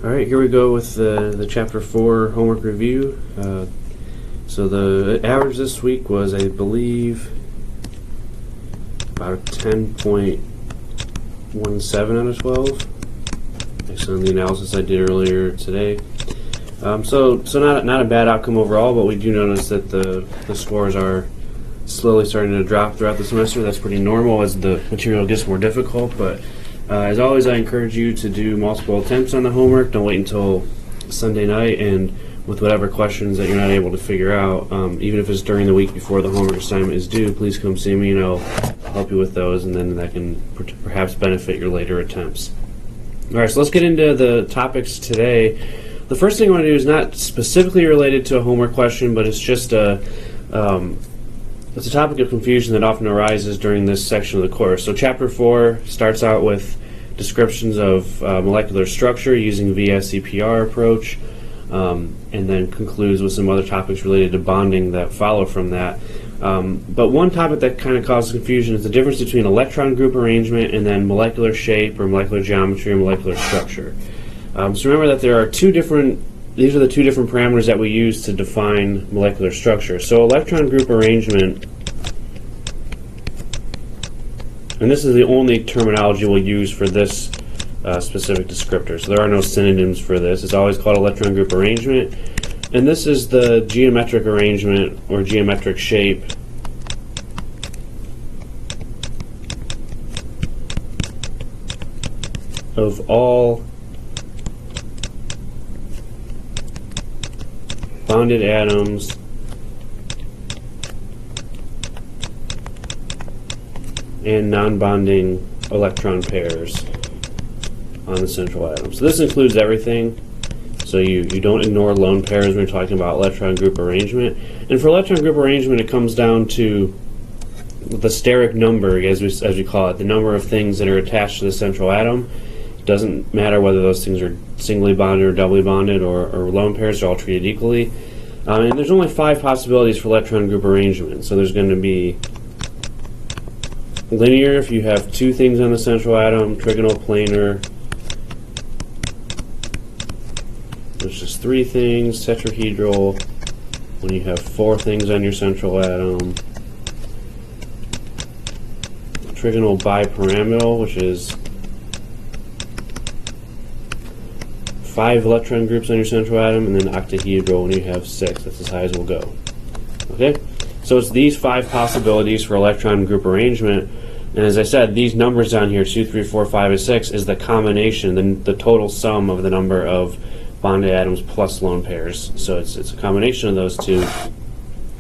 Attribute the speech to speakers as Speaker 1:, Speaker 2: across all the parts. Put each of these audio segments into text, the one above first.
Speaker 1: Alright, here we go with the Chapter 4 homework review. So the average this week was, I believe, about a 10.17 out of 12, based on the analysis I did earlier today. So not a bad outcome overall, but we do notice that the scores are slowly starting to drop throughout the semester. That's pretty normal as the material gets more difficult, but as always, I encourage you to do multiple attempts on the homework. Don't wait until Sunday night, and with whatever questions that you're not able to figure out, even if it's during the week before the homework assignment is due, please come see me and I'll help you with those, and then that can perhaps benefit your later attempts. Alright, so let's get into the topics today. The first thing I want to do is not specifically related to a homework question, but it's just it's a topic of confusion that often arises during this section of the course. So Chapter 4 starts out with descriptions of molecular structure using VSEPR approach, and then concludes with some other topics related to bonding that follow from that. But one topic that kind of causes confusion is the difference between electron group arrangement and then molecular shape or molecular geometry or molecular structure. So remember that there are these are the two different parameters that we use to define molecular structure. So electron group arrangement, and this is the only terminology we'll use for this specific descriptor. So there are no synonyms for this. It's always called electron group arrangement. And this is the geometric arrangement or geometric shape of all bonded atoms and non-bonding electron pairs on the central atom. So this includes everything. So you don't ignore lone pairs when you're talking about electron group arrangement. And for electron group arrangement, it comes down to the steric number, as we call it, the number of things that are attached to the central atom. It doesn't matter whether those things are singly bonded or doubly bonded or lone pairs. They're all treated equally. And there's only 5 possibilities for electron group arrangement. So there's going to be linear if you have 2 things on the central atom, trigonal planar, there's just 3 things, tetrahedral when you have 4 things on your central atom, trigonal bipyramidal, which is 5 electron groups on your central atom, and then octahedral when you have 6. That's as high as we'll go. Okay? So it's these 5 possibilities for electron group arrangement, and as I said, these numbers down here, 2, 3, 4, 5, and 6, is the combination, the total sum of the number of bonded atoms plus lone pairs. So it's a combination of those two.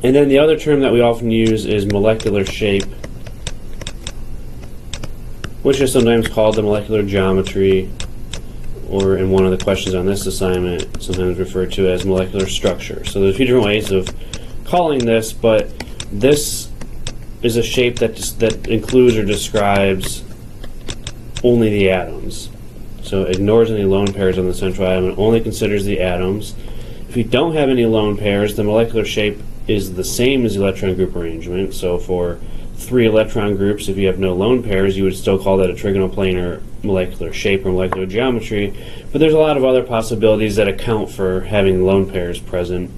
Speaker 1: And then the other term that we often use is molecular shape, which is sometimes called the molecular geometry, or in one of the questions on this assignment, sometimes referred to as molecular structure. So there's a few different ways of calling this, but this is a shape that includes or describes only the atoms. So it ignores any lone pairs on the central atom and only considers the atoms. If you don't have any lone pairs, the molecular shape is the same as the electron group arrangement. So for 3 electron groups, if you have no lone pairs, you would still call that a trigonal planar molecular shape or molecular geometry. But there's a lot of other possibilities that account for having lone pairs present.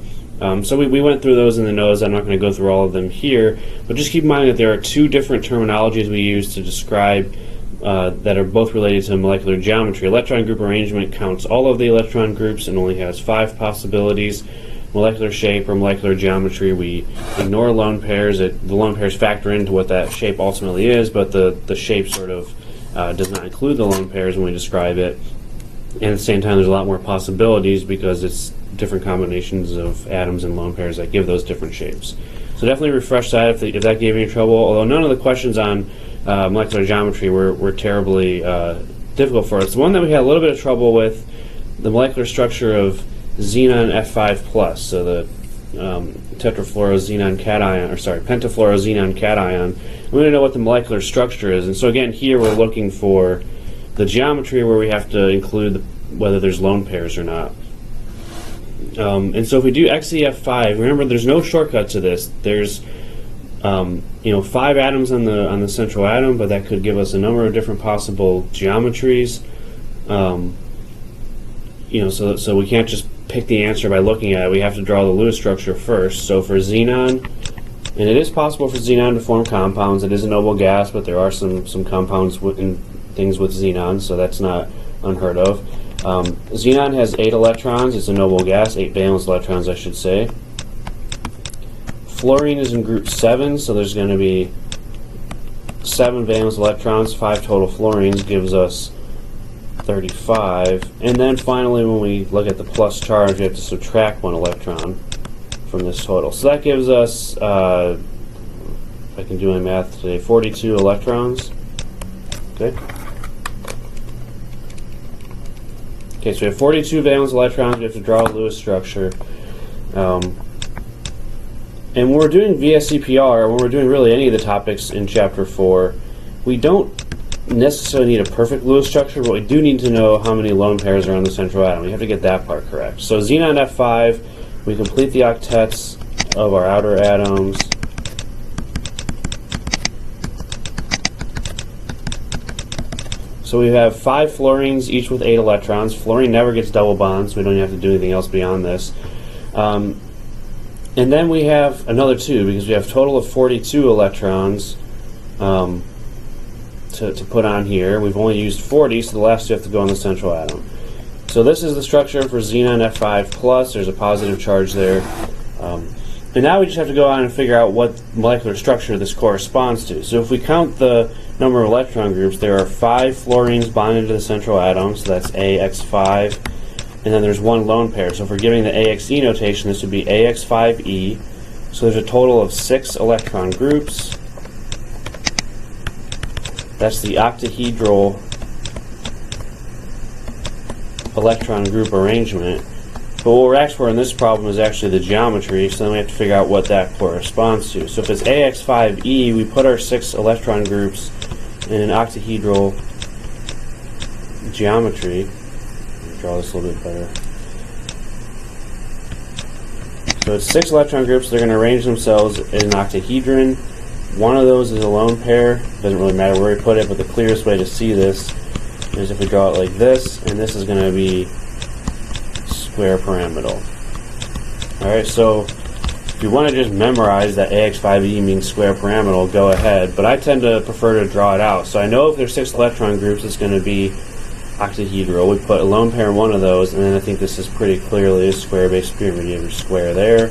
Speaker 1: So we went through those in the notes. I'm not going to go through all of them here, but just keep in mind that there are 2 different terminologies we use to describe that are both related to molecular geometry. Electron group arrangement counts all of the electron groups and only has 5 possibilities. Molecular shape or molecular geometry, we ignore lone pairs. The lone pairs factor into what that shape ultimately is, but the shape sort of does not include the lone pairs when we describe it. And at the same time, there's a lot more possibilities because it's different combinations of atoms and lone pairs that give those different shapes. So definitely refresh that if that gave you trouble, although none of the questions on molecular geometry were terribly difficult for us. The one that we had a little bit of trouble with, the molecular structure of xenon F5+, so the pentafluoroxenon cation. We want to know what the molecular structure is, and so again here we're looking for the geometry where we have to include whether there's lone pairs or not. And so if we do XEF5, remember there's no shortcut to this. There's 5 atoms on the central atom, but that could give us a number of different possible geometries. so we can't just pick the answer by looking at it. We have to draw the Lewis structure first. So for xenon, and it is possible for xenon to form compounds. It is a noble gas, but there are some compounds in things with xenon, so that's not unheard of. Xenon has 8 electrons. It's a noble gas, 8 valence electrons, I should say. Fluorine is in group 7, so there's going to be 7 valence electrons. 5 total fluorines gives us 35. And then finally, when we look at the plus charge, we have to subtract 1 electron from this total. So that gives us, if I can do my math today, 42 electrons. Okay. Okay, so we have 42 valence electrons. We have to draw a Lewis structure. And when we're doing VSEPR, when we're doing really any of the topics in Chapter 4, we don't necessarily need a perfect Lewis structure, but we do need to know how many lone pairs are on the central atom. We have to get that part correct. So xenon F5, we complete the octets of our outer atoms. So we have 5 fluorines, each with 8 electrons. Fluorine never gets double bonds, so we don't have to do anything else beyond this. And then we have another 2, because we have a total of 42 electrons to put on here. We've only used 40, so the last 2 have to go on the central atom. So this is the structure for xenon F5+. There's a positive charge there. And now we just have to go on and figure out what molecular structure this corresponds to. So if we count the number of electron groups, there are 5 fluorines bonded to the central atom, so that's AX5. And then there's 1 lone pair. So if we're giving the AXE notation, this would be AX5E. So there's a total of 6 electron groups. That's the octahedral electron group arrangement. But what we're asked for in this problem is actually the geometry, so then we have to figure out what that corresponds to. So if it's AX5E, we put our 6 electron groups in an octahedral geometry. Draw this a little bit better. So it's 6 electron groups. They're going to arrange themselves in an octahedron. One of those is a lone pair. Doesn't really matter where we put it, but the clearest way to see this is if we draw it like this, and this is going to be square pyramidal. Alright, so if you want to just memorize that AX5E means square pyramidal, go ahead, but I tend to prefer to draw it out. So I know if there's 6 electron groups, it's going to be octahedral. We put a lone pair in one of those, and then I think this is pretty clearly a square-based pyramid. You have your square there,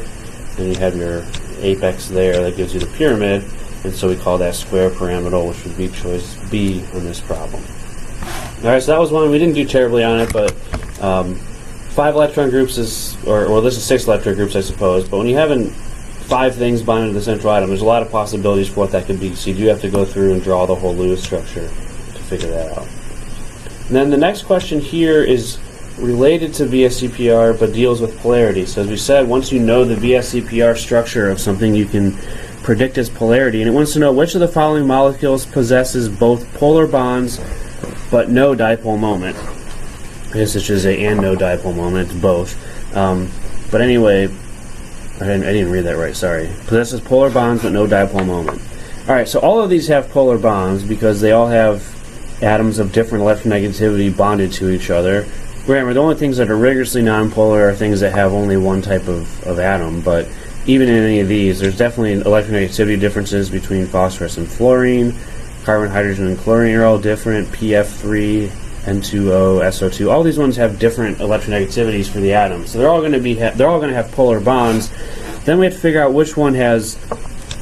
Speaker 1: and you have your apex there. That gives you the pyramid, and so we call that square pyramidal, which would be choice B on this problem. Alright, so that was one. We didn't do terribly on it, but 5 electron groups is, or this is 6 electron groups, I suppose, but when you have 5 things bonded to the central atom, there's a lot of possibilities for what that could be, so you do have to go through and draw the whole Lewis structure to figure that out. And then the next question here is related to VSEPR, but deals with polarity. So as we said, once you know the VSEPR structure of something, you can predict its polarity, and it wants to know which of the following molecules possesses both polar bonds but no dipole moment. I guess it's just a and no dipole moment, it's both. But anyway, I didn't read that right, sorry. Possesses polar bonds but no dipole moment. Alright, so all of these have polar bonds because they all have atoms of different electronegativity bonded to each other. Remember, the only things that are rigorously nonpolar are things that have only one type of atom, but even in any of these, there's definitely electronegativity differences between phosphorus and fluorine. Carbon, hydrogen, and chlorine are all different. PF3, N2O, SO2. All these ones have different electronegativities for the atoms. So they're all going to have polar bonds. Then we have to figure out which one has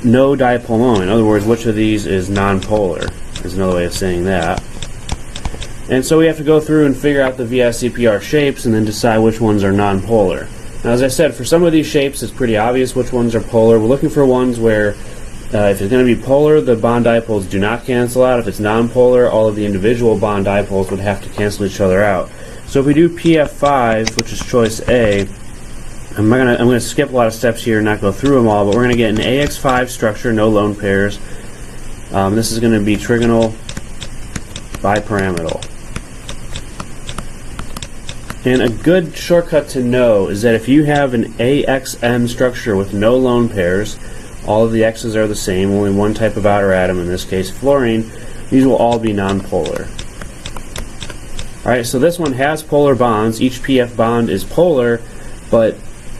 Speaker 1: no dipole moment. In other words, which of these is nonpolar. Is another way of saying that. And so we have to go through and figure out the VSEPR shapes and then decide which ones are nonpolar. Now, as I said, for some of these shapes, it's pretty obvious which ones are polar. We're looking for ones where if it's going to be polar, the bond dipoles do not cancel out. If it's nonpolar, all of the individual bond dipoles would have to cancel each other out. So if we do PF5, which is choice A, I'm going to skip a lot of steps here and not go through them all, but we're going to get an AX5 structure, no lone pairs. This is going to be trigonal bipyramidal. And a good shortcut to know is that if you have an AXM structure with no lone pairs, all of the X's are the same, only one type of outer atom, in this case fluorine, these will all be nonpolar. Alright, so this one has polar bonds. Each PF bond is polar, but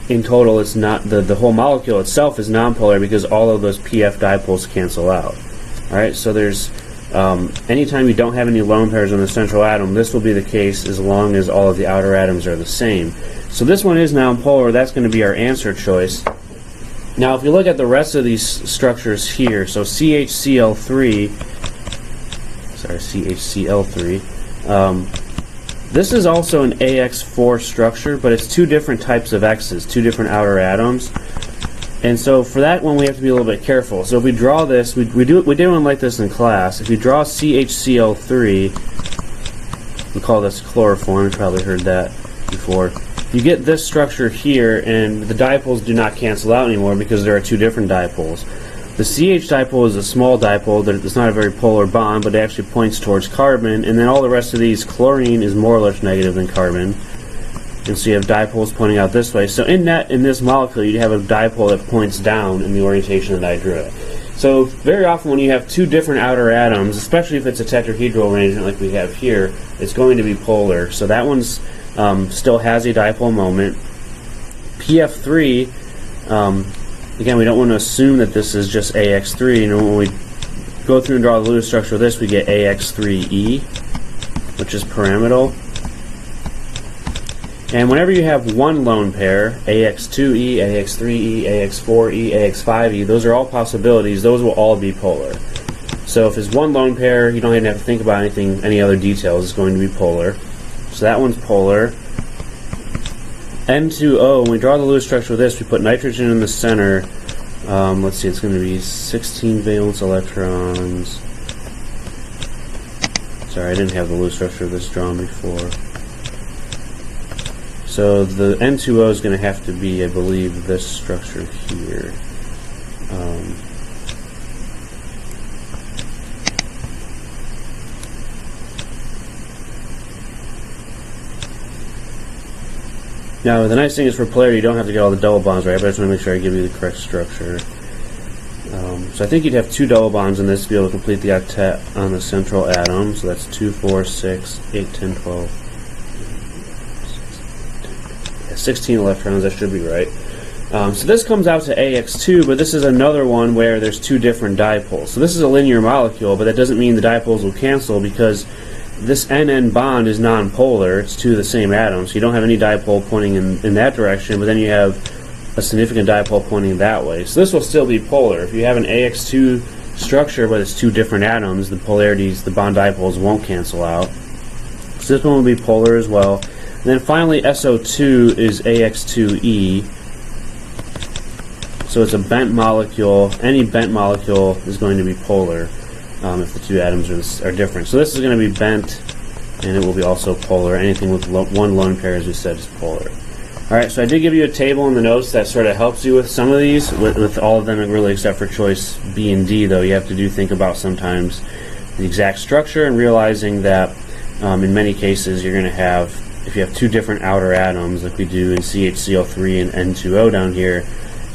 Speaker 1: in total it's not, the whole molecule itself is nonpolar because all of those PF dipoles cancel out. Alright, so there's anytime you don't have any lone pairs on the central atom, this will be the case as long as all of the outer atoms are the same. So this one is nonpolar. That's going to be our answer choice. Now if you look at the rest of these structures here, so CHCl3, this is also an AX4 structure, but it's two different types of X's, two different outer atoms. And so for that one we have to be a little bit careful. So if we draw this, we did one like this in class. If you draw CHCl3, we call this chloroform, you've probably heard that before. You get this structure here, and the dipoles do not cancel out anymore because there are two different dipoles. The CH dipole is a small dipole. It's not a very polar bond, but it actually points towards carbon. And then all the rest of these, chlorine is more or less negative than carbon. And so you have dipoles pointing out this way. So in this molecule, you have a dipole that points down in the orientation that I drew it. So very often when you have two different outer atoms, especially if it's a tetrahedral arrangement like we have here, it's going to be polar. So that one's still has a dipole moment. PF3, again, we don't want to assume that this is just AX3. You know, when we go through and draw the Lewis structure of this, we get AX3E, which is pyramidal. And whenever you have one lone pair, AX2E, AX3E, AX4E, AX5E, those are all possibilities. Those will all be polar. So if it's one lone pair, you don't even have to think about any other details. It's going to be polar. So that one's polar. N2O, when we draw the Lewis structure with this, we put nitrogen in the center. Let's see, it's going to be 16 valence electrons. Sorry, I didn't have the Lewis structure of this drawn before. So the N2O is going to have to be, I believe, this structure here. Now, the nice thing is for polarity, you don't have to get all the double bonds right, but I just want to make sure I give you the correct structure. So I think you'd have two double bonds in this to be able to complete the octet on the central atom. So that's 2, 4, 6, 8, 10, 12. 16 electrons, that should be right. So this comes out to AX2, but this is another one where there's two different dipoles. So this is a linear molecule, but that doesn't mean the dipoles will cancel because this NN bond is nonpolar. It's two of the same atom, so you don't have any dipole pointing in that direction, but then you have a significant dipole pointing that way. So this will still be polar. If you have an AX2 structure, but it's two different atoms, the polarities, the bond dipoles won't cancel out. So this one will be polar as well. And then finally, SO2 is AX2E. So it's a bent molecule. Any bent molecule is going to be polar if the two atoms are different. So this is going to be bent, and it will be also polar. Anything with one lone pair, as we said, is polar. Alright, so I did give you a table in the notes that sort of helps you with some of these. With all of them, really except for choice B and D, though, you have to think about sometimes the exact structure and realizing that in many cases you're going to have, if you have two different outer atoms like we do in CHCl3 and N2O down here,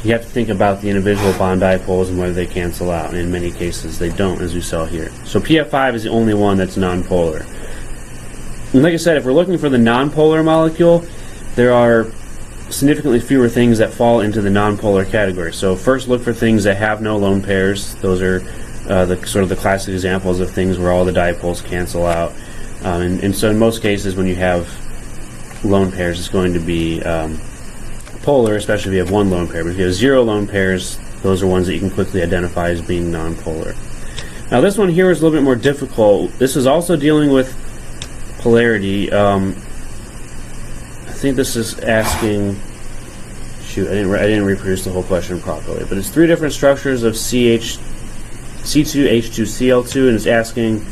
Speaker 1: you have to think about the individual bond dipoles and whether they cancel out, and in many cases they don't, as we saw here. So PF5 is the only one that's nonpolar. And like I said, if we're looking for the nonpolar molecule, there are significantly fewer things that fall into the nonpolar category. So first look for things that have no lone pairs. Those are the classic examples of things where all the dipoles cancel out. And so in most cases when you have lone pairs, it's going to be polar, especially if you have one lone pair. But if you have 0 lone pairs, those are ones that you can quickly identify as being nonpolar. Now this one here is a little bit more difficult. This is also dealing with polarity. I think this is asking, shoot, I didn't reproduce the whole question properly, but it's 3 different structures of C2H2Cl2, and it's asking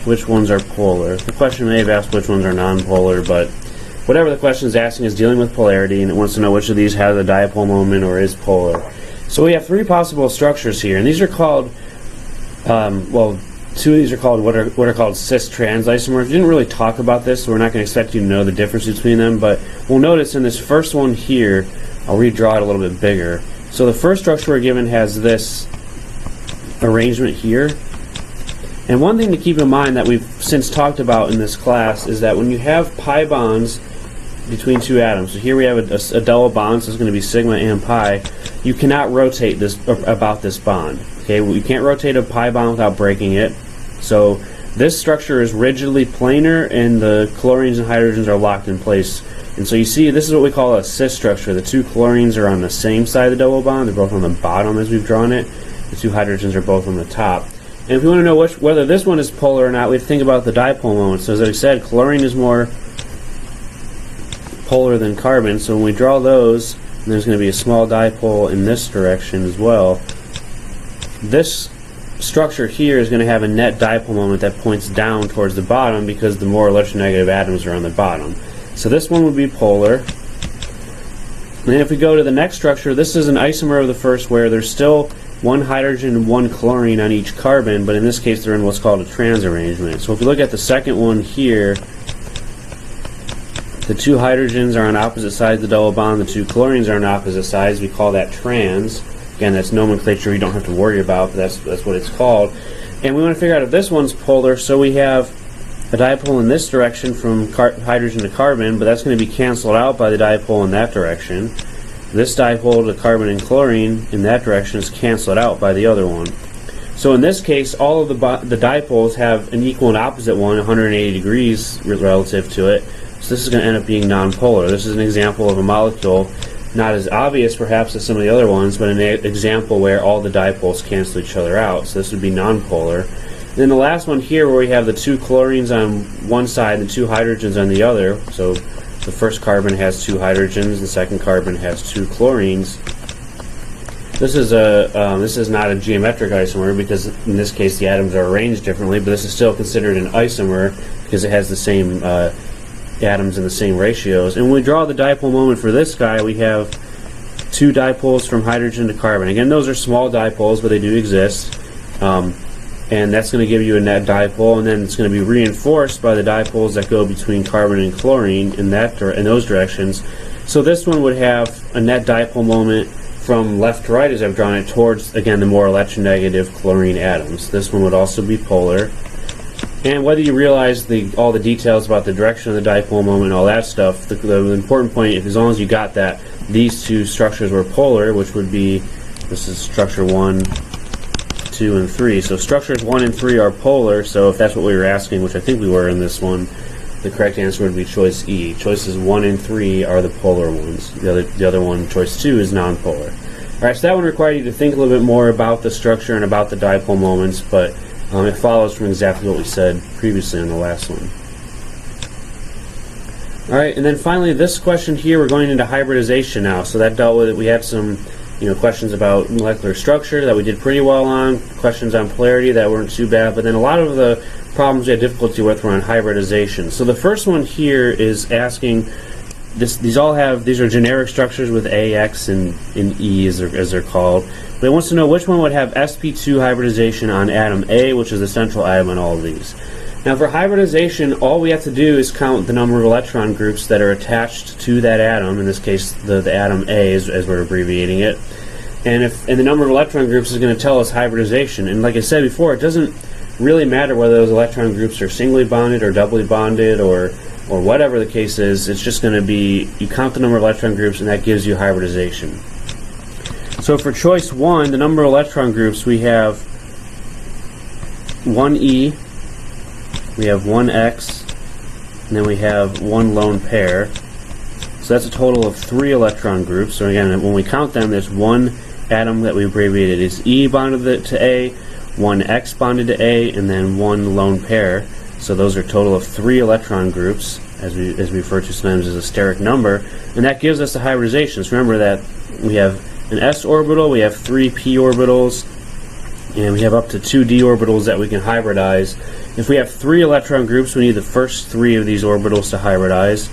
Speaker 1: which ones are polar. The question may have asked which ones are nonpolar, but whatever the question is asking is dealing with polarity, and it wants to know which of these has a dipole moment or is polar. So we have 3 possible structures here, and these are called, 2 of these are called what are called cis-trans isomers. We didn't really talk about this, so we're not going to expect you to know the difference between them, but we'll notice in this first one here, I'll redraw it a little bit bigger. So the first structure we're given has this arrangement here, And one thing to keep in mind that we've since talked about in this class is that when you have pi bonds between two atoms, so here we have a double bond, so it's going to be sigma and pi, you cannot rotate this about this bond. Okay, well, you can't rotate a pi bond without breaking it. So this structure is rigidly planar, and the chlorines and hydrogens are locked in place. And so you see, this is what we call a cis structure. The two chlorines are on the same side of the double bond. They're both on the bottom as we've drawn it. The two hydrogens are both on the top. And if we want to know whether this one is polar or not, we have to think about the dipole moment. So as I said, chlorine is more polar than carbon. So when we draw those, there's going to be a small dipole in this direction as well. This structure here is going to have a net dipole moment that points down towards the bottom because the more electronegative atoms are on the bottom. So this one would be polar. And then if we go to the next structure, this is an isomer of the first, where there's still one hydrogen and one chlorine on each carbon, but in this case they're in what's called a trans arrangement. So if we look at the second one here, the two hydrogens are on opposite sides of the double bond, the two chlorines are on opposite sides. We call that trans. Again, that's nomenclature you don't have to worry about, but that's what it's called. And we want to figure out if this one's polar, so we have a dipole in this direction from hydrogen to carbon, but that's going to be canceled out by the dipole in that direction. This dipole to carbon and chlorine in that direction is canceled out by the other one. So in this case, all of the dipoles have an equal and opposite one, 180 degrees relative to it. So this is going to end up being nonpolar. This is an example of a molecule, not as obvious perhaps as some of the other ones, but an example where all the dipoles cancel each other out. So this would be nonpolar. And then the last one here, where we have the two chlorines on one side and the two hydrogens on the other. So the first carbon has two hydrogens, the second carbon has two chlorines. This is not a geometric isomer because in this case the atoms are arranged differently, but this is still considered an isomer because it has the same atoms in the same ratios. And when we draw the dipole moment for this guy, we have two dipoles from hydrogen to carbon. Again, those are small dipoles, but they do exist. And that's going to give you a net dipole, and then it's going to be reinforced by the dipoles that go between carbon and chlorine in those directions. So this one would have a net dipole moment from left to right as I've drawn it towards, again, the more electronegative chlorine atoms. This one would also be polar. And whether you realize all the details about the direction of the dipole moment and all that stuff, the important point, as long as you got that, these two structures were polar, which would be, this is structure 1, 2, and 3. So structures 1 and 3 are polar, so if that's what we were asking, which I think we were in this one, the correct answer would be choice E. Choices 1 and 3 are the polar ones. The other one, choice 2, is nonpolar. Alright, so that one required you to think a little bit more about the structure and about the dipole moments, but it follows from exactly what we said previously in the last one. Alright, and then finally this question here, we're going into hybridization now. So that dealt with it. We had some questions about molecular structure that we did pretty well on, questions on polarity that weren't too bad, but then a lot of the problems we had difficulty with were on hybridization. So the first one here is asking, these are generic structures with A, X, and E as they're called. But it wants to know which one would have sp2 hybridization on atom A, which is the central atom in all of these. Now for hybridization, all we have to do is count the number of electron groups that are attached to that atom, in this case the atom A as we're abbreviating it. And the number of electron groups is going to tell us hybridization. And like I said before, it doesn't really matter whether those electron groups are singly bonded or doubly bonded or whatever the case is. It's just going to be, you count the number of electron groups and that gives you hybridization. So for choice 1, the number of electron groups, we have 1E, we have 1X, and then we have one lone pair. So that's a total of 3 electron groups. So again, when we count them, there's one atom that we abbreviated as E bonded to A, one X bonded to A, and then one lone pair. So those are a total of 3 electron groups, as we refer to sometimes as a steric number, and that gives us the hybridization. So remember that we have an s orbital, we have 3 p orbitals, and we have up to 2 d orbitals that we can hybridize. If we have 3 electron groups, we need the first 3 of these orbitals to hybridize,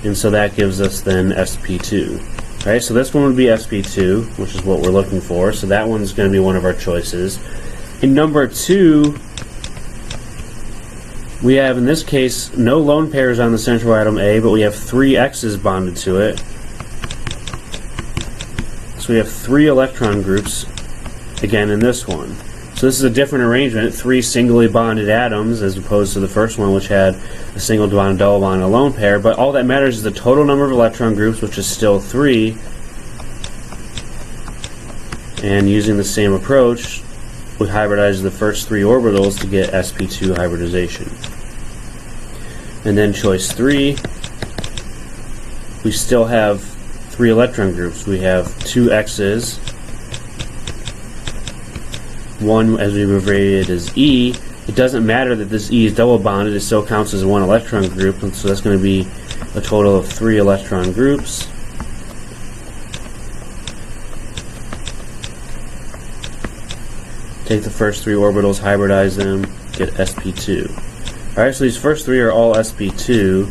Speaker 1: and so that gives us then sp2. Right, so this one would be sp2, which is what we're looking for, so that one's going to be one of our choices. In number 2, we have, in this case, no lone pairs on the central atom A, but we have 3 X's bonded to it. So we have 3 electron groups, again, in this one. So this is a different arrangement, 3 singly bonded atoms as opposed to the first one, which had a single bond, double bond, and a lone pair. But all that matters is the total number of electron groups, which is still 3. And using the same approach, we hybridize the first 3 orbitals to get sp2 hybridization. And then choice 3, we still have 3 electron groups. We have 2 X's. One, as we've abbreviated, as E. It doesn't matter that this E is double bonded, it still counts as 1 electron group, and so that's going to be a total of 3 electron groups. Take the first 3 orbitals, hybridize them, get sp2. Alright, so these first 3 are all sp2.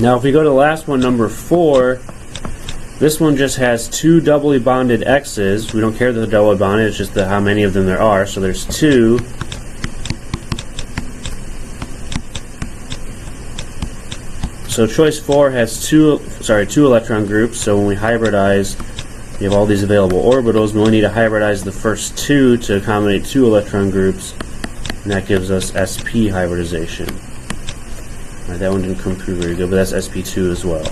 Speaker 1: Now if we go to the last one, number 4, this one just has 2 doubly bonded X's. We don't care that they're doubly bonded, it's just how many of them there are. So there's 2. So choice 4 has 2 electron groups, so when we hybridize, we have all these available orbitals. We only need to hybridize the first 2 to accommodate 2 electron groups, and that gives us sp hybridization. Right, that one didn't come through very good, but that's sp2 as well.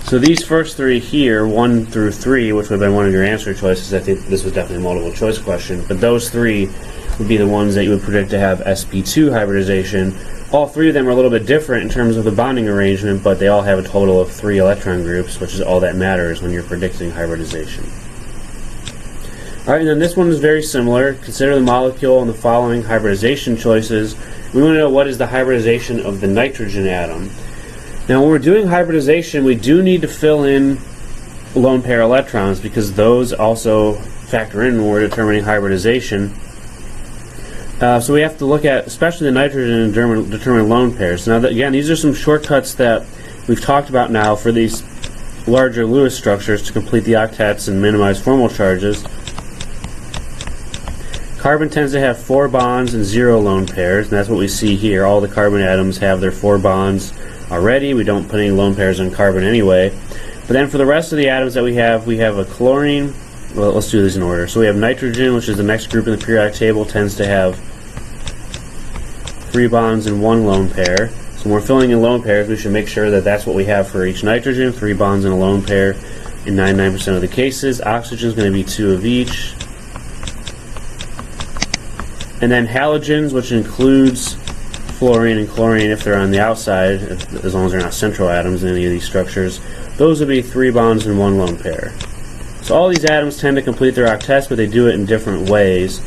Speaker 1: So these first 3 here, 1 through 3, which would have been one of your answer choices, I think this was definitely a multiple choice question, but those 3 would be the ones that you would predict to have sp2 hybridization. All 3 of them are a little bit different in terms of the bonding arrangement, but they all have a total of 3 electron groups, which is all that matters when you're predicting hybridization. Alright, and then this one is very similar. Consider the molecule and the following hybridization choices. We want to know what is the hybridization of the nitrogen atom. Now when we're doing hybridization, we do need to fill in lone pair electrons because those also factor in when we're determining hybridization. So we have to look at, especially the nitrogen, and determine lone pairs. Now, again, these are some shortcuts that we've talked about now for these larger Lewis structures to complete the octets and minimize formal charges. Carbon tends to have 4 bonds and 0 lone pairs, and that's what we see here. All the carbon atoms have their 4 bonds already. We don't put any lone pairs on carbon anyway. But then for the rest of the atoms that we have a chlorine. Well, let's do these in order. So we have nitrogen, which is the next group in the periodic table, tends to have 3 bonds and 1 lone pair. So when we're filling in lone pairs, we should make sure that that's what we have for each nitrogen, 3 bonds and a lone pair in 99% of the cases. Oxygen is going to be 2 of each. And then halogens, which includes fluorine and chlorine if they're on the outside, as long as they're not central atoms in any of these structures, those would be 3 bonds and 1 lone pair. So all these atoms tend to complete their octets, but they do it in different ways.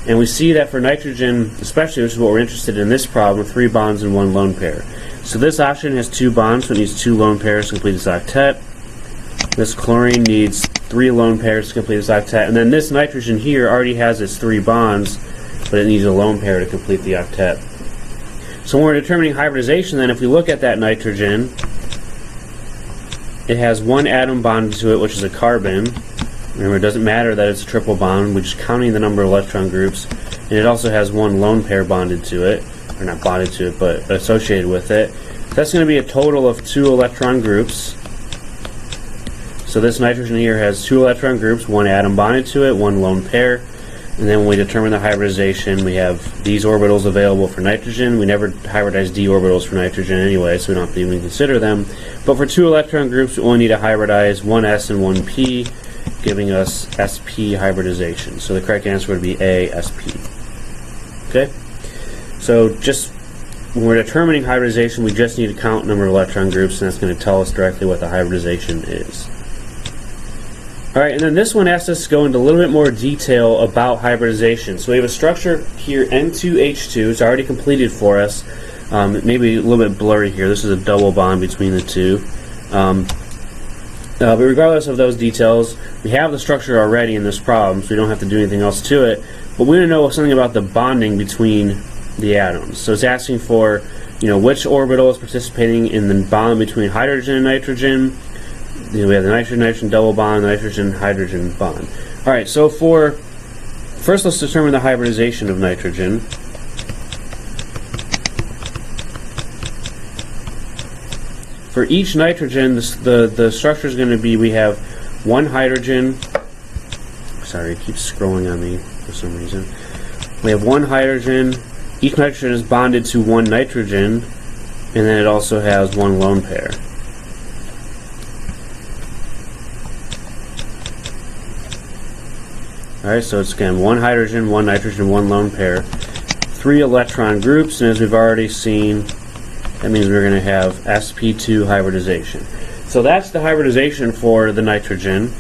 Speaker 1: And we see that for nitrogen, especially, which is what we're interested in this problem, 3 bonds and 1 lone pair. So this oxygen has 2 bonds, so it needs 2 lone pairs to complete its octet. This chlorine needs 3 lone pairs to complete its octet. And then this nitrogen here already has its 3 bonds, but it needs a lone pair to complete the octet. So when we're determining hybridization, then, if we look at that nitrogen, it has 1 atom bonded to it, which is a carbon. Remember, it doesn't matter that it's a triple bond, we're just counting the number of electron groups. And it also has 1 lone pair bonded to it, or not bonded to it, but associated with it. That's going to be a total of 2 electron groups. So this nitrogen here has 2 electron groups, 1 atom bonded to it, 1 lone pair. And then when we determine the hybridization, we have these orbitals available for nitrogen. We never hybridize d orbitals for nitrogen anyway, so we don't have to even consider them. But for 2 electron groups, we only need to hybridize 1 s and 1 p, giving us sp hybridization. So the correct answer would be A, sp. Okay? So just when we're determining hybridization, we just need to count number of electron groups, and that's going to tell us directly what the hybridization is. Alright, and then this one asks us to go into a little bit more detail about hybridization. So we have a structure here, N2H2. It's already completed for us. Maybe a little bit blurry here. This is a double bond between the 2. But regardless of those details, we have the structure already in this problem, so we don't have to do anything else to it. But we want to know something about the bonding between the atoms. So it's asking for, which orbital is participating in the bond between hydrogen and nitrogen. We have the nitrogen-nitrogen double bond, nitrogen-hydrogen bond. Alright, so first let's determine the hybridization of nitrogen. For each nitrogen, the structure is going to be, we have 1 hydrogen. Sorry, it keeps scrolling on me. for some reason. We have one hydrogen. Each nitrogen is bonded to one nitrogen, and then it also has one lone pair. Alright, so it's again one hydrogen, one nitrogen, one lone pair. 3 electron groups, and as we've already seen, that means we're going to have sp2 hybridization. So that's the hybridization for the nitrogen.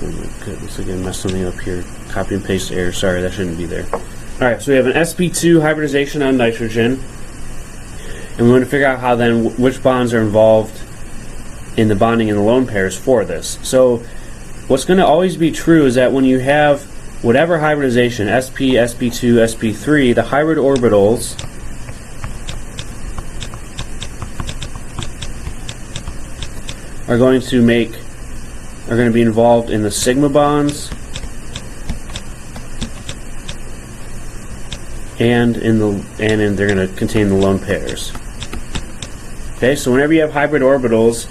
Speaker 1: Oh my goodness, again, messed something up here. Copy and paste error. Sorry, that shouldn't be there. Alright, so we have an sp2 hybridization on nitrogen, and we want to figure out how then which bonds are involved in the bonding in the lone pairs for this. So what's going to always be true is that when you have whatever hybridization, sp, sp2, sp3, the hybrid orbitals are going to be involved in the sigma bonds and they're going to contain the lone pairs. Okay, so whenever you have hybrid orbitals,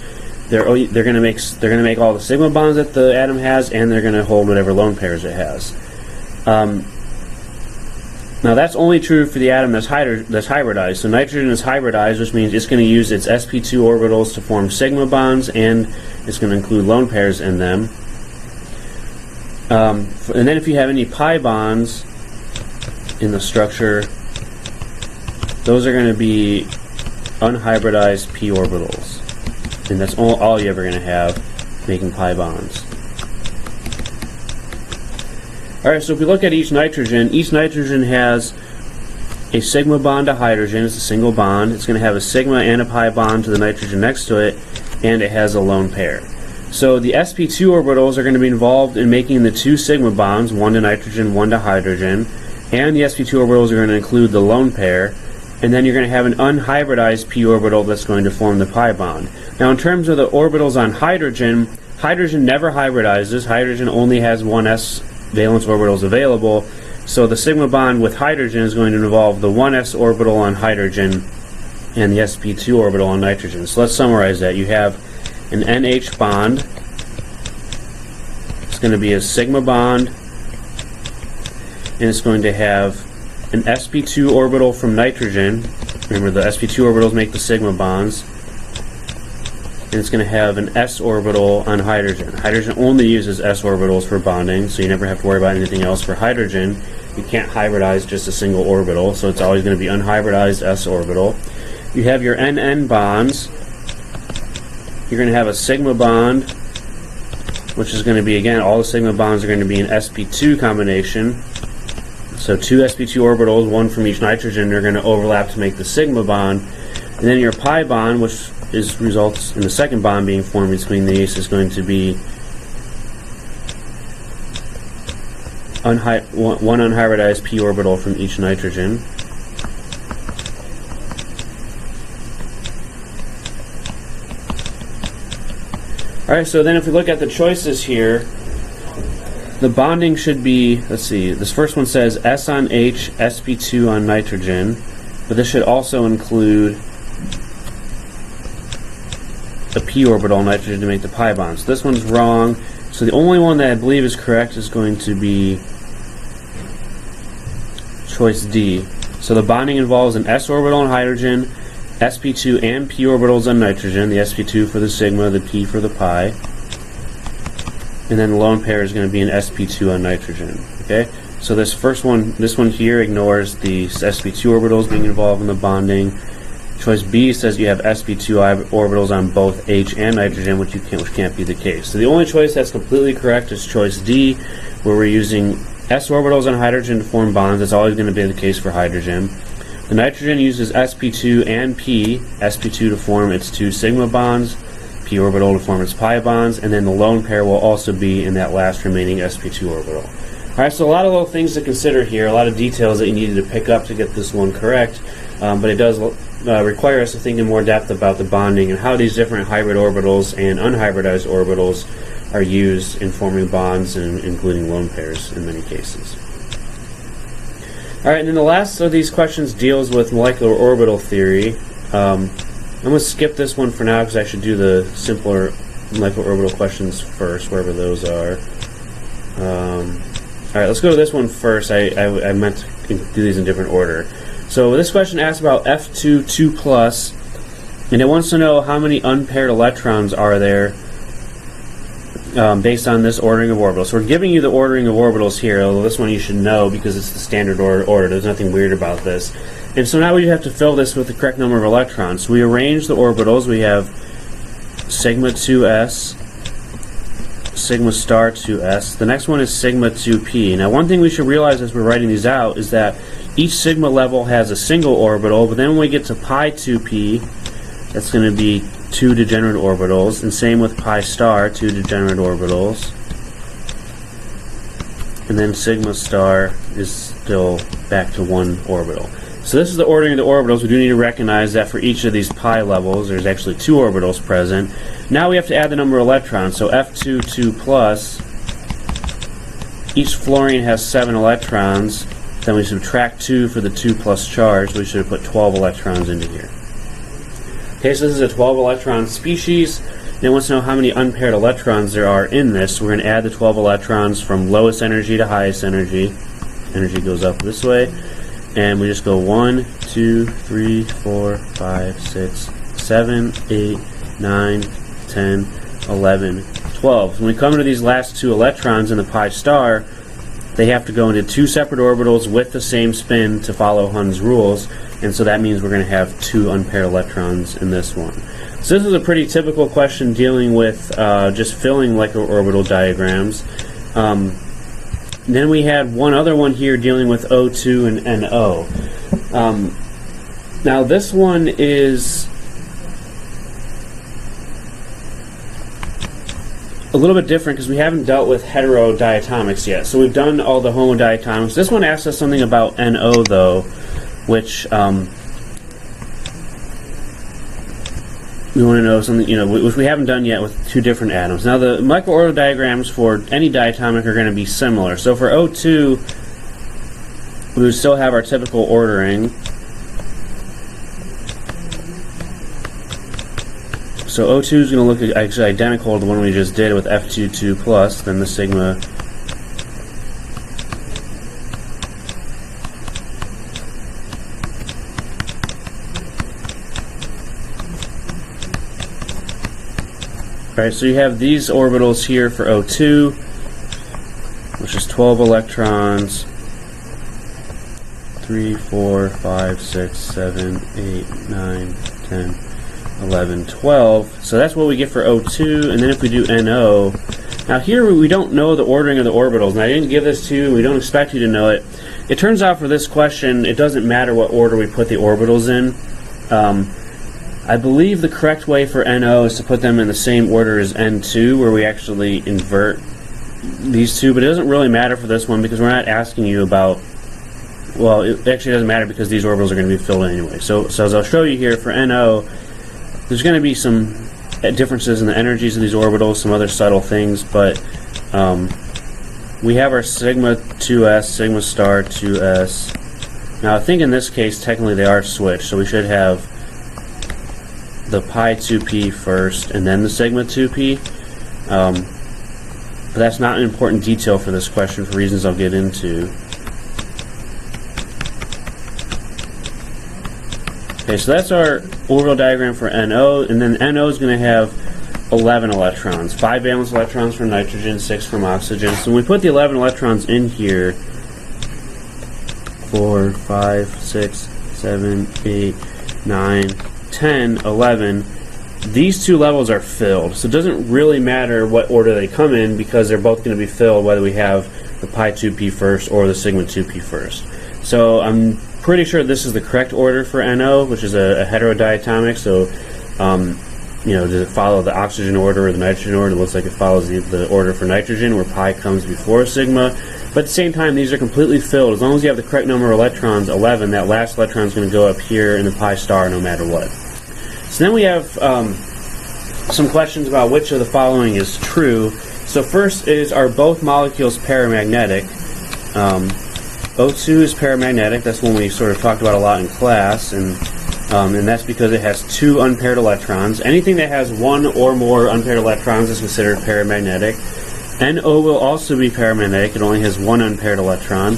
Speaker 1: they're going to make all the sigma bonds that the atom has, and they're going to hold whatever lone pairs it has. Now that's only true for the atom that's hybridized. So nitrogen is hybridized, which means it's going to use its sp2 orbitals to form sigma bonds, and it's going to include lone pairs in them. And then if you have any pi bonds in the structure, those are going to be unhybridized p orbitals. And that's all you're ever going to have making pi bonds. Alright, so if we look at each nitrogen has a sigma bond to hydrogen. It's a single bond. It's going to have a sigma and a pi bond to the nitrogen next to it, and it has a lone pair. So the sp2 orbitals are going to be involved in making the 2 sigma bonds, one to nitrogen, one to hydrogen, and the sp2 orbitals are going to include the lone pair, and then you're going to have an unhybridized p orbital that's going to form the pi bond. Now in terms of the orbitals on hydrogen, hydrogen never hybridizes. Hydrogen only has one s valence orbitals available, so the sigma bond with hydrogen is going to involve the 1s orbital on hydrogen and the sp2 orbital on nitrogen. So let's summarize that. You have an NH bond. It's going to be a sigma bond, and it's going to have an sp2 orbital from nitrogen. Remember, the sp2 orbitals make the sigma bonds. And it's going to have an s orbital on hydrogen. Hydrogen only uses s orbitals for bonding, so you never have to worry about anything else for hydrogen. You can't hybridize just a single orbital, so it's always going to be unhybridized s orbital. You have your NN bonds. You're going to have a sigma bond, which is going to be, again, all the sigma bonds are going to be an sp2 combination. So 2 sp2 orbitals, one from each nitrogen, are going to overlap to make the sigma bond. And then your pi bond, which results in the second bond being formed between these, is going to be one unhybridized p orbital from each nitrogen. Alright, so then if we look at the choices here, the bonding should be, let's see, this first one says S on H, sp2 on nitrogen, but this should also include a p orbital on nitrogen to make the pi bond. So this one's wrong. So the only one that I believe is correct is going to be choice D. So the bonding involves an s orbital on hydrogen, sp2 and p orbitals on nitrogen, the sp2 for the sigma, the p for the pi, and then the lone pair is going to be an sp2 on nitrogen. Okay, so this first one, this one here ignores the sp2 orbitals being involved in the bonding. Choice B says you have sp2 orbitals on both H and nitrogen, which can't be the case. So the only choice that's completely correct is choice D, where we're using s orbitals on hydrogen to form bonds. That's always going to be the case for hydrogen. The nitrogen uses sp2 and p, sp2 to form its 2 sigma bonds, p orbital to form its pi bonds, and then the lone pair will also be in that last remaining sp2 orbital. Alright, so a lot of little things to consider here, a lot of details that you needed to pick up to get this one correct, but it does require us to think in more depth about the bonding and how these different hybrid orbitals and unhybridized orbitals are used in forming bonds, and including lone pairs in many cases. Alright, and then the last of these questions deals with molecular orbital theory. I'm going to skip this one for now because I should do the simpler molecular orbital questions first, wherever those are. Alright, let's go to this one first. I meant to do these in different order. So this question asks about F2 2+, and it wants to know how many unpaired electrons are there based on this ordering of orbitals. So we're giving you the ordering of orbitals here, although this one you should know because it's the standard order. There's nothing weird about this. And so now we have to fill this with the correct number of electrons. So we arrange the orbitals. We have sigma 2s, sigma star 2s. The next one is sigma 2p. Now one thing we should realize as we're writing these out is that each sigma level has a single orbital, but then when we get to pi 2p, that's going to be 2 degenerate orbitals, and same with pi star, 2 degenerate orbitals. And then sigma star is still back to 1 orbital. So this is the ordering of the orbitals. We do need to recognize that for each of these pi levels, there's actually 2 orbitals present. Now we have to add the number of electrons. So F2 2+, each fluorine has 7 electrons. Then we subtract 2 for the 2+ charge. We should have put 12 electrons into here. Okay, so this is a 12 electron species. And it wants to know how many unpaired electrons there are in this. So we're going to add the 12 electrons from lowest energy to highest energy. Energy goes up this way. And we just go 1, 2, 3, 4, 5, 6, 7, 8, 9, 10, 11, 12. When we come to these last 2 electrons in the pi star, they have to go into 2 separate orbitals with the same spin to follow Hund's rules, and so that means we're going to have 2 unpaired electrons in this one. So this is a pretty typical question dealing with just filling orbital diagrams. Then we had one other one here dealing with O2 and NO. Now this one is a little bit different because we haven't dealt with heterodiatomics yet. So we've done all the homodiatomics. This one asks us something about NO though, which we want to know something, which we haven't done yet with 2 different atoms. Now the microorbital diagrams for any diatomic are going to be similar. So for O2, we would still have our typical ordering. So O2 is going to look actually identical to the one we just did with F2 2+, then the sigma. Alright, so you have these orbitals here for O2, which is 12 electrons, 3, 4, 5, 6, 7, 8, 9, 10, 11, 12. So that's what we get for O2, and then if we do NO, now here we don't know the ordering of the orbitals, and I didn't give this to you, we don't expect you to know it. It turns out for this question, it doesn't matter what order we put the orbitals in. I believe the correct way for NO is to put them in the same order as N2, where we actually invert these two, but it doesn't really matter for this one because we're not asking you about, well, it actually doesn't matter because these orbitals are going to be filled anyway. So as I'll show you here, for NO, there's going to be some differences in the energies of these orbitals, some other subtle things, but we have our sigma 2s, sigma star 2s. Now I think in this case, technically they are switched, so we should have the pi 2p first and then the sigma 2p. But that's not an important detail for this question for reasons I'll get into. Okay, so that's our orbital diagram for NO, and then NO is going to have 11 electrons. 5 valence electrons from nitrogen, 6 from oxygen. So when we put the 11 electrons in here, 4, 5, 6, 7, 8, 9, 10, 11, these 2 levels are filled. So it doesn't really matter what order they come in because they're both going to be filled whether we have the pi 2p first or the sigma 2p first. So I'm pretty sure this is the correct order for NO, which is a heterodiatomic. So does it follow the oxygen order or the nitrogen order? It looks like it follows the order for nitrogen, where pi comes before sigma. But at the same time, these are completely filled. As long as you have the correct number of electrons, 11, that last electron is going to go up here in the pi star no matter what. So then we have some questions about which of the following is true. So first is, are both molecules paramagnetic? O2 is paramagnetic. That's one we sort of talked about a lot in class, and that's because it has 2 unpaired electrons. Anything that has 1 or more unpaired electrons is considered paramagnetic. NO will also be paramagnetic. It only has one unpaired electron.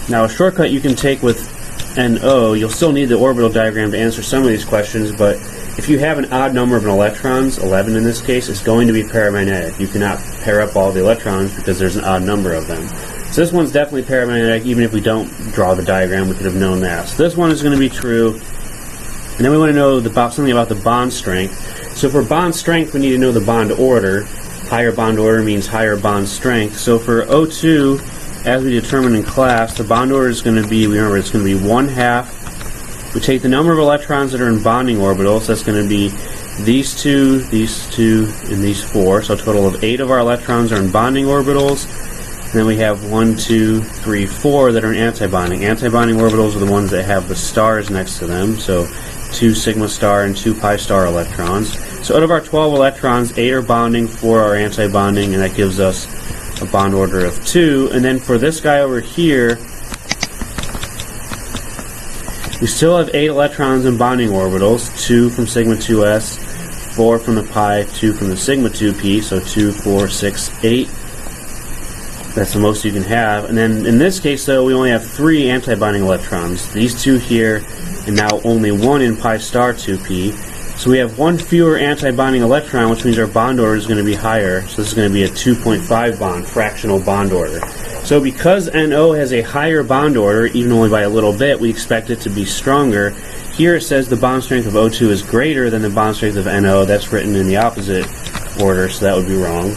Speaker 1: Now a shortcut you can take with NO, you'll still need the orbital diagram to answer some of these questions, but if you have an odd number of electrons, 11 in this case, it's going to be paramagnetic. You cannot pair up all the electrons because there's an odd number of them. So this one's definitely paramagnetic. Even if we don't draw the diagram, we could have known that. So this one is going to be true. And then we want to know something about the bond strength. So for bond strength, we need to know the bond order. Higher bond order means higher bond strength. So for O2, as we determined in class, the bond order is going to be, remember, it's going to be 1/2. We take the number of electrons that are in bonding orbitals. So that's going to be these two, and these 4. So a total of 8 of our electrons are in bonding orbitals. And then we have 1, 2, 3, 4 that are in antibonding. Antibonding orbitals are the ones that have the stars next to them. So 2 sigma star and 2 pi star electrons. So out of our 12 electrons, 8 are bonding, 4 are antibonding, and that gives us a bond order of 2. And then for this guy over here, we still have 8 electrons in bonding orbitals, 2 from sigma 2s, 4 from the pi, 2 from the sigma 2p, so 2, 4, 6, 8. That's the most you can have. And then in this case, though, we only have 3 antibonding electrons. These 2 here, and now only 1 in pi star 2p. So we have 1 fewer antibonding electron, which means our bond order is going to be higher. So this is going to be a 2.5 bond, fractional bond order. So because NO has a higher bond order, even only by a little bit, we expect it to be stronger. Here it says the bond strength of O2 is greater than the bond strength of NO. That's written in the opposite order, so that would be wrong.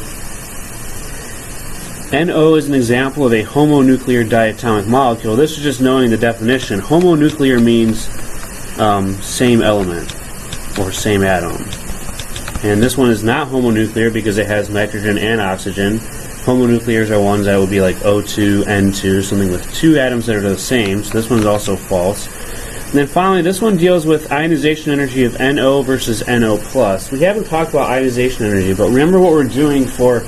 Speaker 1: NO is an example of a homonuclear diatomic molecule. This is just knowing the definition. Homonuclear means same element or same atom. And this one is not homonuclear because it has nitrogen and oxygen. Homonuclears are ones that would be like O2, N2, something with 2 atoms that are the same. So this one's also false. And then finally, this one deals with ionization energy of NO versus NO+. We haven't talked about ionization energy, but remember what we're doing for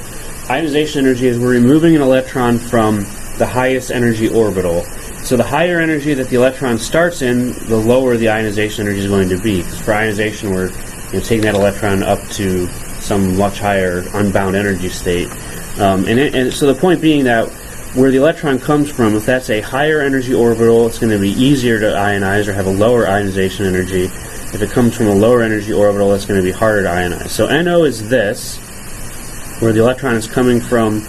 Speaker 1: ionization energy is we're removing an electron from the highest energy orbital. So the higher energy that the electron starts in, the lower the ionization energy is going to be. Because for ionization, we're taking that electron up to some much higher unbound energy state. And so the point being that where the electron comes from, if that's a higher energy orbital, it's going to be easier to ionize or have a lower ionization energy. If it comes from a lower energy orbital, it's going to be harder to ionize. So NO is this, where the electron is coming from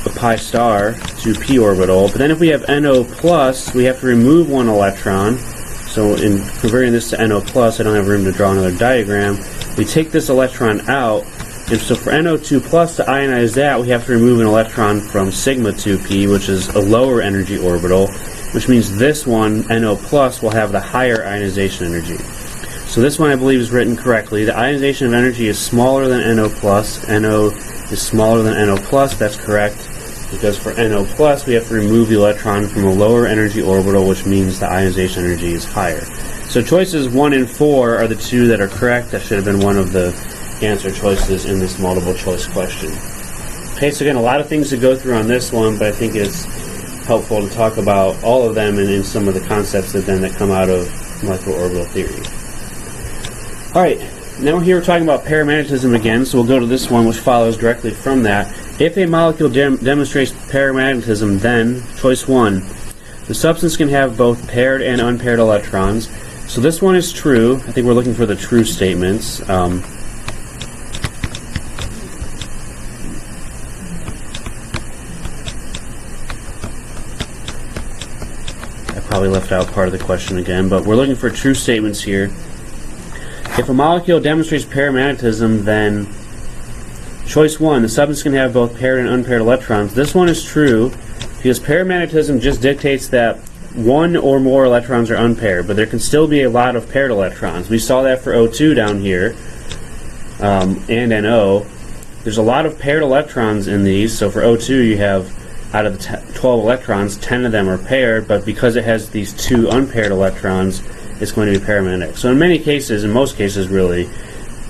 Speaker 1: a pi star 2p orbital. But then if we have NO+, we have to remove 1 electron. So in converting this to NO+, I don't have room to draw another diagram. We take this electron out, and so for NO2+, to ionize that, we have to remove an electron from sigma 2p, which is a lower energy orbital, which means this one, NO+, will have the higher ionization energy. So this one I believe is written correctly. The ionization of energy is smaller than NO+. NO is smaller than NO+. That's correct, because for NO+, we have to remove the electron from a lower energy orbital, which means the ionization energy is higher. So choices 1 and 4 are the 2 that are correct. That should have been one of the answer choices in this multiple choice question. Okay, so again, a lot of things to go through on this one, but I think it's helpful to talk about all of them and in some of the concepts that come out of molecular orbital theory. Alright, now we're talking about paramagnetism again, so we'll go to this one, which follows directly from that. If a molecule demonstrates paramagnetism, then, choice 1, the substance can have both paired and unpaired electrons. So this one is true. I think we're looking for the true statements. I probably left out part of the question again, but we're looking for true statements here. If a molecule demonstrates paramagnetism, then choice 1, the substance can have both paired and unpaired electrons. This one is true because paramagnetism just dictates that 1 or more electrons are unpaired, but there can still be a lot of paired electrons. We saw that for O2 down here, and NO. There's a lot of paired electrons in these, so for O2 you have, out of the 12 electrons, 10 of them are paired, but because it has these 2 unpaired electrons, it's going to be paramagnetic. So in many cases, in most cases really,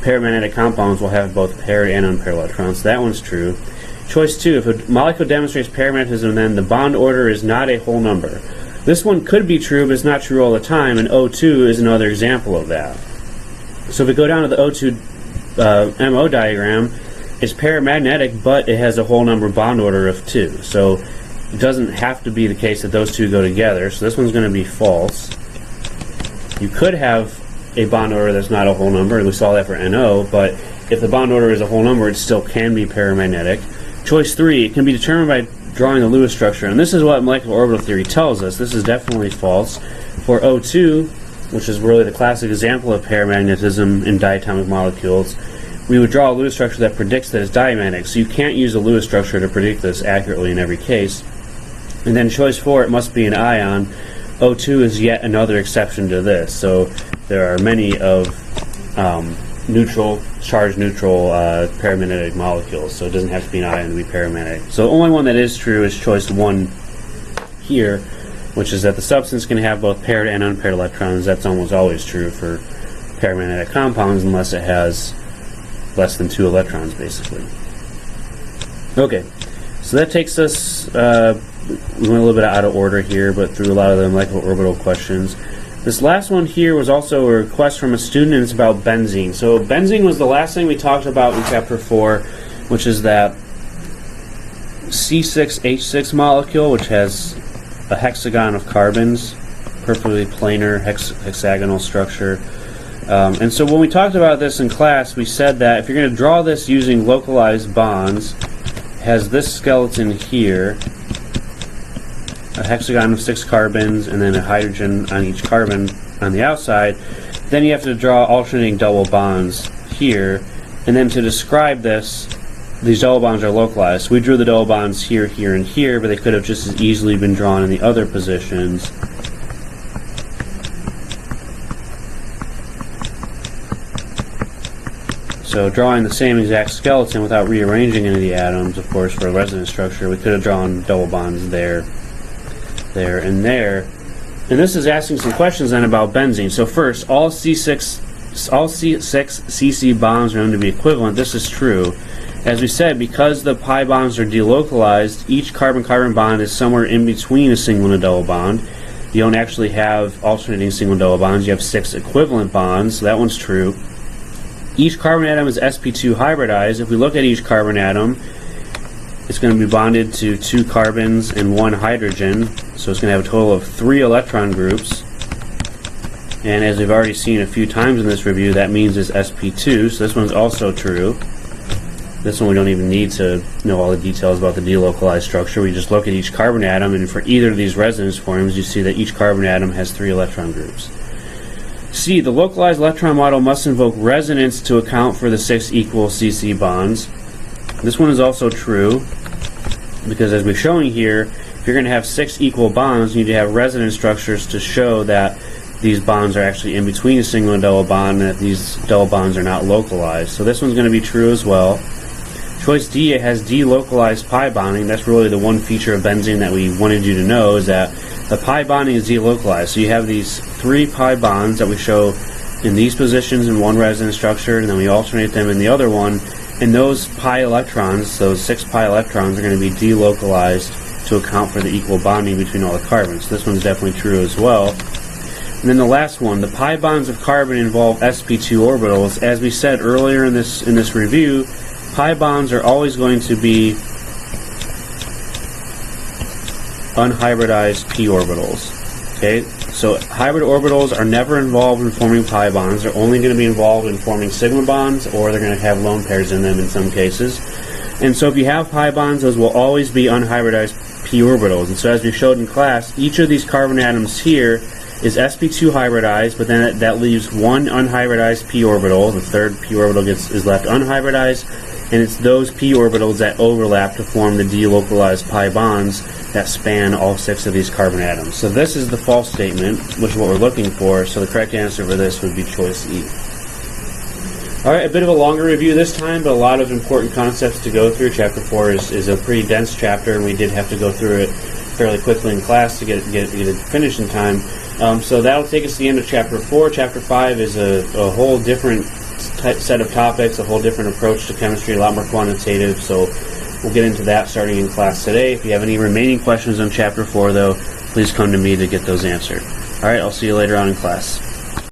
Speaker 1: paramagnetic compounds will have both paired and unpaired electrons. So that one's true. Choice 2, if a molecule demonstrates paramagnetism, then the bond order is not a whole number. This one could be true, but it's not true all the time, and O2 is another example of that. So if we go down to the O2 MO diagram is paramagnetic, but it has a whole number bond order of 2. So it doesn't have to be the case that those two go together. So this one's going to be false. You could have a bond order that's not a whole number, and we saw that for NO, but if the bond order is a whole number, it still can be paramagnetic. Choice 3, it can be determined by drawing the Lewis structure, and this is what molecular orbital theory tells us. This is definitely false. For O2, which is really the classic example of paramagnetism in diatomic molecules, we would draw a Lewis structure that predicts that it's diamagnetic, so you can't use a Lewis structure to predict this accurately in every case. And then choice 4, it must be an ion. O2 is yet another exception to this, so there are many of charged neutral paramagnetic molecules, so it doesn't have to be an ion to be paramagnetic. So the only one that is true is choice 1 here, which is that the substance can have both paired and unpaired electrons. That's almost always true for paramagnetic compounds unless it has less than 2 electrons, basically. Okay, so that takes us, we went a little bit out of order here, but through a lot of the molecular orbital questions. This last one here was also a request from a student, and it's about benzene. So benzene was the last thing we talked about in chapter 4, which is that C4HW1 molecule, which has a hexagon of carbons, perfectly planar hexagonal structure. And so when we talked about this in class, we said that if you're going to draw this using localized bonds, it has this skeleton here, a hexagon of 6 carbons, and then a hydrogen on each carbon on the outside. Then you have to draw alternating double bonds here, and then to describe this, these double bonds are localized. So we drew the double bonds here, here, and here, but they could have just as easily been drawn in the other positions. So drawing the same exact skeleton without rearranging any of the atoms, of course, for a resonance structure, we could have drawn double bonds there, there, and there. And this is asking some questions then about benzene. So first, all C6 CC bonds are known to be equivalent. This is true. As we said, because the pi bonds are delocalized, each carbon-carbon bond is somewhere in between a single and a double bond. You don't actually have alternating single and double bonds. You have 6 equivalent bonds, so that one's true. Each carbon atom is sp2 hybridized. If we look at each carbon atom, it's going to be bonded to 2 carbons and 1 hydrogen, so it's going to have a total of 3 electron groups. And as we've already seen a few times in this review, that means it's sp2, so this one's also true. This one we don't even need to know all the details about the delocalized structure. We just look at each carbon atom, and for either of these resonance forms, you see that each carbon atom has 3 electron groups. C, the localized electron model must invoke resonance to account for the 6 equal CC bonds. This one is also true, because as we're showing here, if you're going to have 6 equal bonds, you need to have resonance structures to show that these bonds are actually in between a single and double bond, and that these double bonds are not localized. So this one's going to be true as well. Choice D, it has delocalized pi bonding. That's really the one feature of benzene that we wanted you to know, is that the pi bonding is delocalized. So you have these 3 pi bonds that we show in these positions in one resonance structure, and then we alternate them in the other one, and those pi electrons, those 6 pi electrons, are going to be delocalized to account for the equal bonding between all the carbons. So this one's definitely true as well. And then the last one, the pi bonds of carbon involve sp2 orbitals. As we said earlier in this review, pi bonds are always going to be unhybridized p orbitals. Okay, so hybrid orbitals are never involved in forming pi bonds. They're only going to be involved in forming sigma bonds, or they're going to have lone pairs in them in some cases. And so if you have pi bonds, those will always be unhybridized p orbitals. And so as we showed in class, each of these carbon atoms here is sp2 hybridized, but then that leaves one unhybridized p orbital. The third p orbital is left unhybridized, and it's those p orbitals that overlap to form the delocalized pi bonds that span all 6 of these carbon atoms. So this is the false statement, which is what we're looking for, so the correct answer for this would be choice E. Alright, a bit of a longer review this time, but a lot of important concepts to go through. Chapter 4 is a pretty dense chapter, and we did have to go through it fairly quickly in class to get it finished in time. So that'll take us to the end of Chapter 4. Chapter 5 is a whole different set of topics, a whole different approach to chemistry, a lot more quantitative, so we'll get into that starting in class today. If you have any remaining questions on Chapter 4, though, please come to me to get those answered. Alright, I'll see you later on in class.